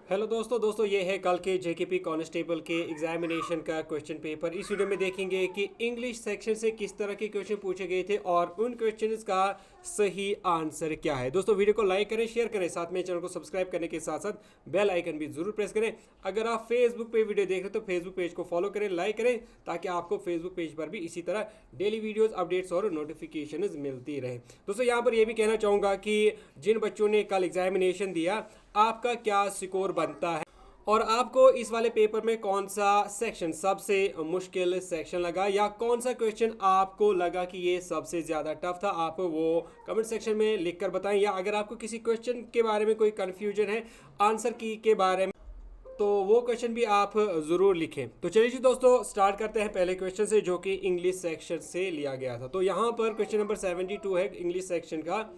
Hello दोस्तों ये है कल के जेकेपी कांस्टेबल के एग्जामिनेशन का क्वेश्चन पेपर। इस वीडियो में देखेंगे कि इंग्लिश सेक्शन से किस तरह के क्वेश्चन पूछे गए थे और उन क्वेश्चंस का सही आंसर क्या है। दोस्तों वीडियो को लाइक करें, शेयर करें, साथ में चैनल को सब्सक्राइब करने के साथ साथ बेल आइकन भी जरूर प्रेस करें। अगर आप फेसबुक पे वीडियो देख रहे हैं तो फेसबुक पेज को फॉलो करें, लाइक करें, ताकि आपको फेसबुक पेज पर भी इसी तरह डेली वीडियोस, अपडेट्स और नोटिफिकेशन मिलती रहे। दोस्तों यहाँ पर यह भी कहना चाहूँगा कि जिन बच्चों ने कल एग्जामिनेशन दिया, आपका क्या स्कोर बनता है और आपको इस वाले पेपर में कौन सा सेक्शन सबसे मुश्किल सेक्शन लगा या कौन सा क्वेश्चन आपको लगा कि ये सबसे ज़्यादा टफ था, आप वो कमेंट सेक्शन में लिखकर बताएं। या अगर आपको किसी क्वेश्चन के बारे में कोई कन्फ्यूजन है आंसर की के बारे में, तो वो क्वेश्चन भी आप ज़रूर लिखें। तो चलिए जी दोस्तों, स्टार्ट करते हैं पहले क्वेश्चन से, जो कि इंग्लिश सेक्शन से लिया गया था। तो यहाँ पर क्वेश्चन नंबर 72 है इंग्लिश सेक्शन का।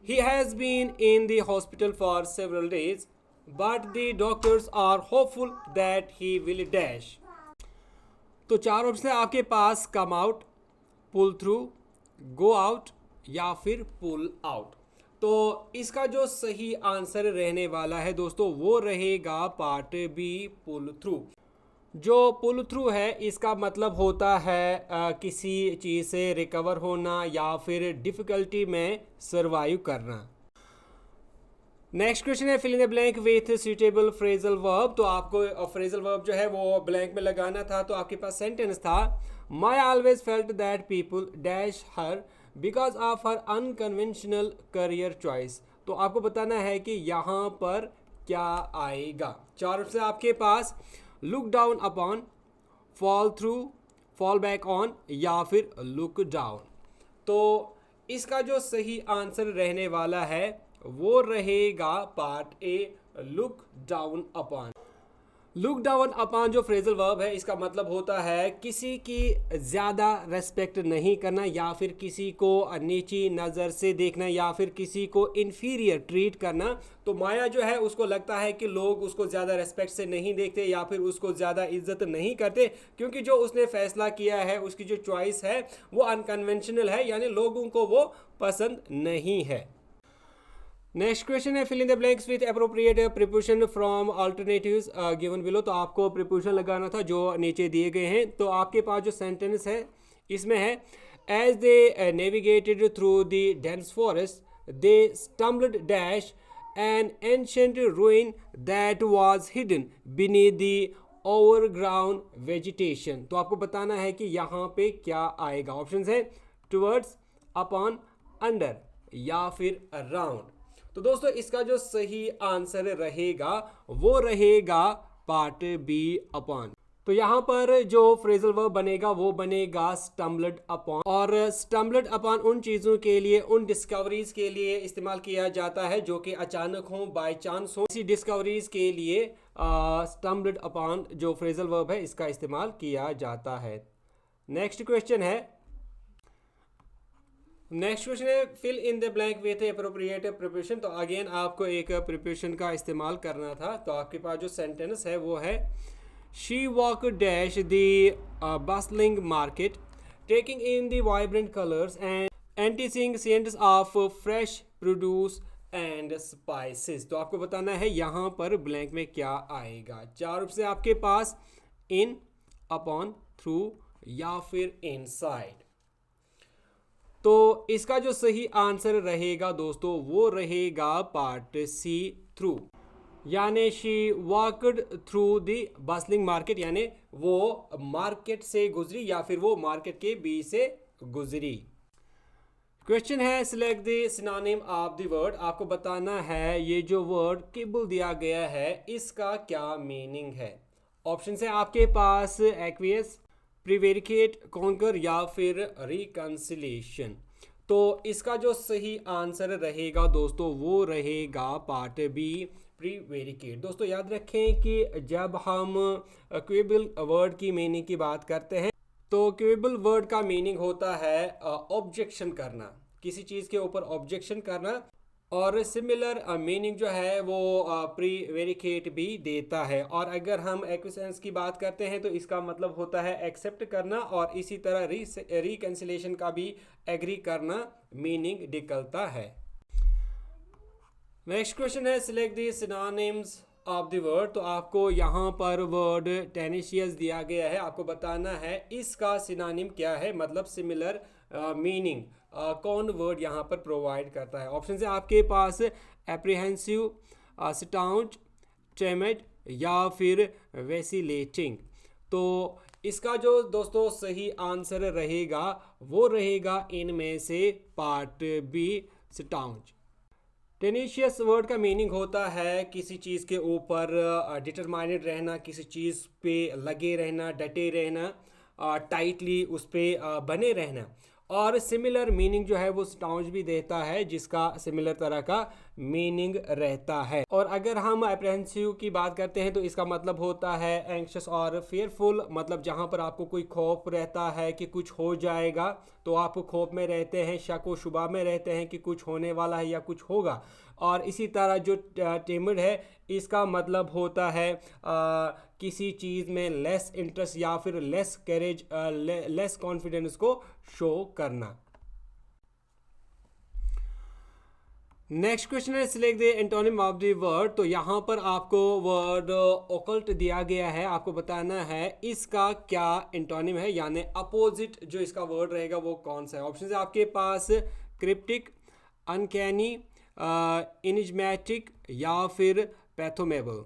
He has been in the hospital for several days but the doctors are hopeful that he will dash। तो चार ऑप्शन है आपके पास, come out, pull through, go out या फिर पुल आउट। तो इसका जो सही आंसर रहने वाला है दोस्तों वो रहेगा पार्ट बी, पुल थ्रू। जो पुल थ्रू है इसका मतलब होता है किसी चीज़ से रिकवर होना या फिर डिफ़िकल्टी में सर्वाइव करना। नेक्स्ट क्वेश्चन है, fill in the blank with suitable phrasal verb. तो आपको फ्रेजल वर्ब जो है वो ब्लैंक में लगाना था। तो आपके पास सेंटेंस था, my always felt that people dash her because of her unconventional career choice. तो आपको बताना है कि यहाँ पर क्या आएगा। चार से आपके पास, look down upon, fall through, fall back on या फिर लुक डाउन। तो इसका जो सही आंसर रहने वाला है वो रहेगा part A, look down upon. Look down upon जो फ्रेजल वर्ब है इसका मतलब होता है किसी की ज़्यादा रेस्पेक्ट नहीं करना या फिर किसी को नीची नज़र से देखना या फिर किसी को इन्फीरियर ट्रीट करना। तो माया जो है उसको लगता है कि लोग उसको ज़्यादा रेस्पेक्ट से नहीं देखते या फिर उसको ज़्यादा इज्जत नहीं करते, क्योंकि जो उसने फैसला किया है, उसकी जो चॉइस है वो अनकन्वेंशनल है, यानी लोगों को वो पसंद नहीं है। नेक्स्ट क्वेश्चन है, fill in the blanks with appropriate preposition from alternatives given below. तो आपको प्रीपोजिशन लगाना था जो नीचे दिए गए हैं। तो आपके पास जो सेंटेंस है इसमें है, as they navigated through the dense forest they stumbled dash an ancient ruin that was hidden beneath the overground vegetation. तो आपको बताना है कि यहाँ पे क्या आएगा। ऑप्शंस है टुवर्ड्स, अपॉन, अंडर या फिर अराउंड। तो दोस्तों इसका जो सही आंसर रहेगा वो रहेगा पार्ट बी, अपॉन। तो यहाँ पर जो फ्रेजल वर्ब बनेगा वो बनेगा स्टम्बल्ड अपॉन। और स्टम्बल्ड अपॉन उन चीज़ों के लिए, उन डिस्कवरीज के लिए इस्तेमाल किया जाता है जो कि अचानक हो, बाय चांस हो। इसी डिस्कवरीज के लिए स्टम्बल्ड अपॉन जो फ्रेजल वर्ब है इसका इस्तेमाल किया जाता है। नेक्स्ट क्वेश्चन है, fill in the blank with appropriate preparation. तो अगेन आपको एक प्रिपरेशन का इस्तेमाल करना था। तो आपके पास जो सेंटेंस है वो है, she walk dash the bustling market taking in the vibrant colours and enticing scents of fresh produce and spices. तो आपको बताना है यहाँ पर ब्लैंक में क्या आएगा। चार रूप से आपके पास, इन, अपॉन, थ्रू या फिर इनसाइड। तो इसका जो सही आंसर रहेगा दोस्तों वो रहेगा पार्ट सी, थ्रू। यानी she walked through the bustling market, यानी वो मार्केट से गुजरी या फिर वो मार्केट के बीच से गुजरी। क्वेश्चन है, select the synonym of the word. आपको बताना है ये जो वर्ड किबल दिया गया है इसका क्या मीनिंग है। ऑप्शन है आपके पास, एक्वियस, प्रिवेरिकेट, कॉन्कर या फिर रिकंसिलेशन। तो इसका जो सही आंसर रहेगा दोस्तों वो रहेगा पार्ट बी, प्रिवेरिकेट। दोस्तों याद रखें कि जब हम क्वेबल वर्ड की मीनिंग की बात करते हैं तो क्वेबल वर्ड का मीनिंग होता है ऑब्जेक्शन करना, किसी चीज़ के ऊपर ऑब्जेक्शन करना। और सिमिलर मीनिंग जो है वो प्रीवेरिकेट भी देता है। और अगर हम एक्विसेंस की बात करते हैं तो इसका मतलब होता है एक्सेप्ट करना, और इसी तरह रिकंसिलेशन का भी एग्री करना मीनिंग निकलता है। नेक्स्ट क्वेश्चन है select the synonyms of the word, तो आपको यहाँ पर वर्ड टेनिशियस दिया गया है, आपको बताना है इसका सिनोनिम क्या है, मतलब सिमिलर मीनिंग कौन वर्ड यहाँ पर प्रोवाइड करता है। ऑप्शन है आपके पास एप्रीहेंसिव, स्टाउंट, टेमिड या फिर वैसिलेटिंग। तो इसका जो दोस्तों सही आंसर रहेगा वो रहेगा इनमें से पार्ट बी, स्टाउंट। टेनिशियस वर्ड का मीनिंग होता है किसी चीज़ के ऊपर डिटरमाइंड रहना, किसी चीज़ पे लगे रहना, डटे रहना, टाइटली उस पर बने रहना। और सिमिलर मीनिंग जो है वो स्टाउंच भी देता है, जिसका सिमिलर तरह का मीनिंग रहता है। और अगर हम एप्रहेंसिव की बात करते हैं तो इसका मतलब होता है एंक्शस और फेयरफुल, मतलब जहाँ पर आपको कोई खौफ रहता है कि कुछ हो जाएगा, तो आप खौफ में रहते हैं, शक व शुबा में रहते हैं कि कुछ होने वाला है या कुछ होगा। और इसी तरह जो टिमिड है, इसका मतलब होता है किसी चीज़ में लेस इंटरेस्ट या फिर लेस करेज, लेस कॉन्फिडेंस को शो करना। नेक्स्ट क्वेश्चन है select the antonym of the word. तो यहाँ पर आपको वर्ड ओकल्ट दिया गया है, आपको बताना है इसका क्या एंटोनिम है, यानी अपोजिट जो इसका वर्ड रहेगा वो कौन सा है। ऑप्शन है आपके पास क्रिप्टिक, अनकैनी, इनिजमेटिक या फिर पैथोमेबल।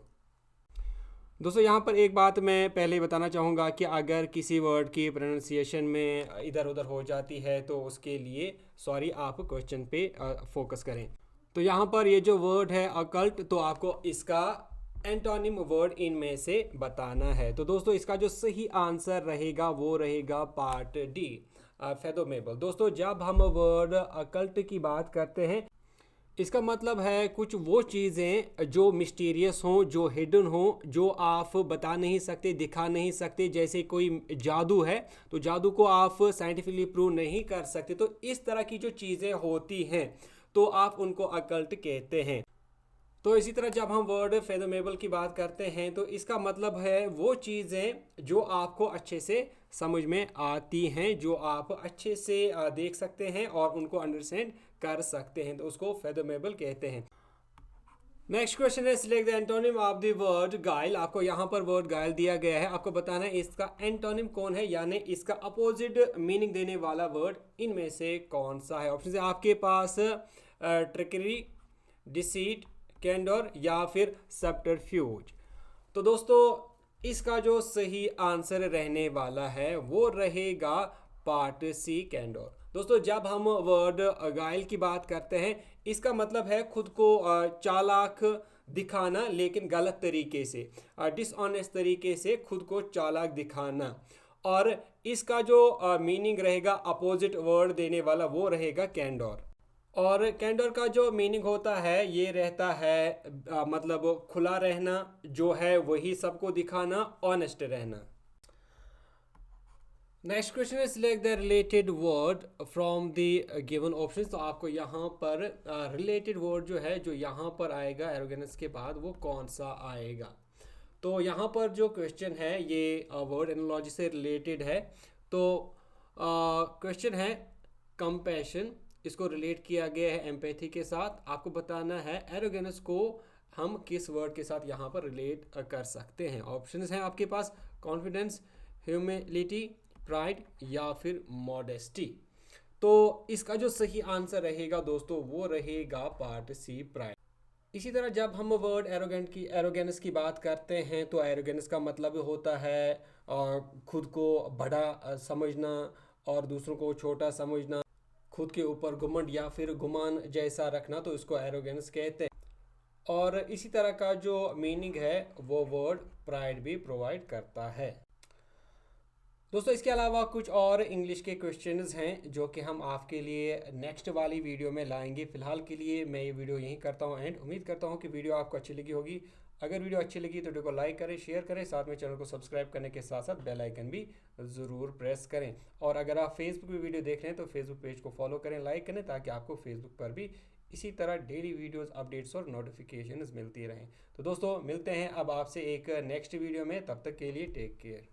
दोस्तों यहाँ पर एक बात मैं पहले बताना चाहूँगा कि अगर किसी वर्ड की प्रोनाउंसिएशन में इधर उधर हो जाती है तो उसके लिए सॉरी, आप क्वेश्चन पे फोकस करें। तो यहाँ पर ये जो वर्ड है अकल्ट, तो आपको इसका एंटोनिम वर्ड इनमें से बताना है। तो दोस्तों इसका जो सही आंसर रहेगा वो रहेगा पार्ट डी, फैथोमेबल। दोस्तों जब हम वर्ड अकल्ट की बात करते हैं, इसका मतलब है कुछ वो चीज़ें जो मिस्टीरियस हों, जो हिडन हों, जो आप बता नहीं सकते, दिखा नहीं सकते। जैसे कोई जादू है तो जादू को आप साइंटिफिकली प्रूव नहीं कर सकते, तो इस तरह की जो चीज़ें होती हैं तो आप उनको अकल्ट कहते हैं। तो इसी तरह जब हम वर्ड फैथोमेबल की बात करते हैं तो इसका मतलब है वो चीज़ें जो आपको अच्छे से समझ में आती हैं, जो आप अच्छे से देख सकते हैं और उनको अंडरस्टैंड कर सकते हैं, तो उसको फैथोमेबल कहते हैं। नेक्स्ट क्वेश्चन है select the antonym of the word गाइल। आपको यहाँ पर वर्ड गाइल दिया गया है, आपको बताना है इसका एंटोनिम कौन है, यानी इसका अपोजिट मीनिंग देने वाला वर्ड इनमें से कौन सा है। ऑप्शन है आपके पास ट्रिकरी, डिसीट, कैंडोर या फिर सब्टरफ्यूज। तो दोस्तों इसका जो सही आंसर रहने वाला है वो रहेगा पार्ट सी, कैंडोर। दोस्तों जब हम वर्ड गाइल की बात करते हैं, इसका मतलब है खुद को चालाक दिखाना, लेकिन गलत तरीके से, डिसऑनेस्ट तरीके से खुद को चालाक दिखाना। और इसका जो मीनिंग रहेगा अपोजिट वर्ड देने वाला वो रहेगा कैंडोर। और कैंडोर का जो मीनिंग होता है ये रहता है मतलब खुला रहना, जो है वही सबको दिखाना, ऑनेस्ट रहना। नेक्स्ट क्वेश्चन है select the related word from the given option. तो आपको यहाँ पर रिलेटेड वर्ड जो है, जो यहाँ पर आएगा एरोगेनेंस के बाद, वो कौन सा आएगा। तो यहाँ पर जो क्वेश्चन है ये वर्ड एनालॉजी से रिलेटेड है। तो क्वेश्चन है कंपैशन, इसको रिलेट किया गया है एम्पैथी के साथ। आपको बताना है एरोगेनेंस को हम किस वर्ड के साथ यहाँ पर रिलेट कर सकते हैं। ऑप्शंस हैं आपके पास कॉन्फिडेंस, ह्यूमिलिटी, प्राइड या फिर मॉडेस्टी। तो इसका जो सही आंसर रहेगा दोस्तों वो रहेगा पार्ट सी, प्राइड। इसी तरह जब हम वर्ड एरोगेंस की बात करते हैं तो एरोगेंस का मतलब होता है खुद को बड़ा समझना और दूसरों को छोटा समझना, खुद के ऊपर घुमंड या फिर गुमान जैसा रखना, तो इसको एरोगेंस कहते हैं। और इसी तरह का जो मीनिंग है वो वर्ड प्राइड भी प्रोवाइड करता है। दोस्तों इसके अलावा कुछ और इंग्लिश के क्वेश्चंस हैं जो कि हम आपके लिए नेक्स्ट वाली वीडियो में लाएंगे। फिलहाल के लिए मैं ये वीडियो यहीं करता हूँ एंड उम्मीद करता हूँ कि वीडियो आपको अच्छी लगी होगी। अगर वीडियो अच्छी लगी तो वीडियो को लाइक करें, शेयर करें, साथ में चैनल को सब्सक्राइब करने के साथ साथ बेल आइकन भी ज़रूर प्रेस करें। और अगर आप फेसबुक पे वीडियो देख रहे हैं तो फेसबुक पेज को फॉलो करें, लाइक करें, ताकि आपको फेसबुक पर भी इसी तरह डेली वीडियोस, अपडेट्स और नोटिफिकेशंस मिलती रहें। तो दोस्तों मिलते हैं अब आपसे एक नेक्स्ट वीडियो में, तब तक के लिए टेक केयर।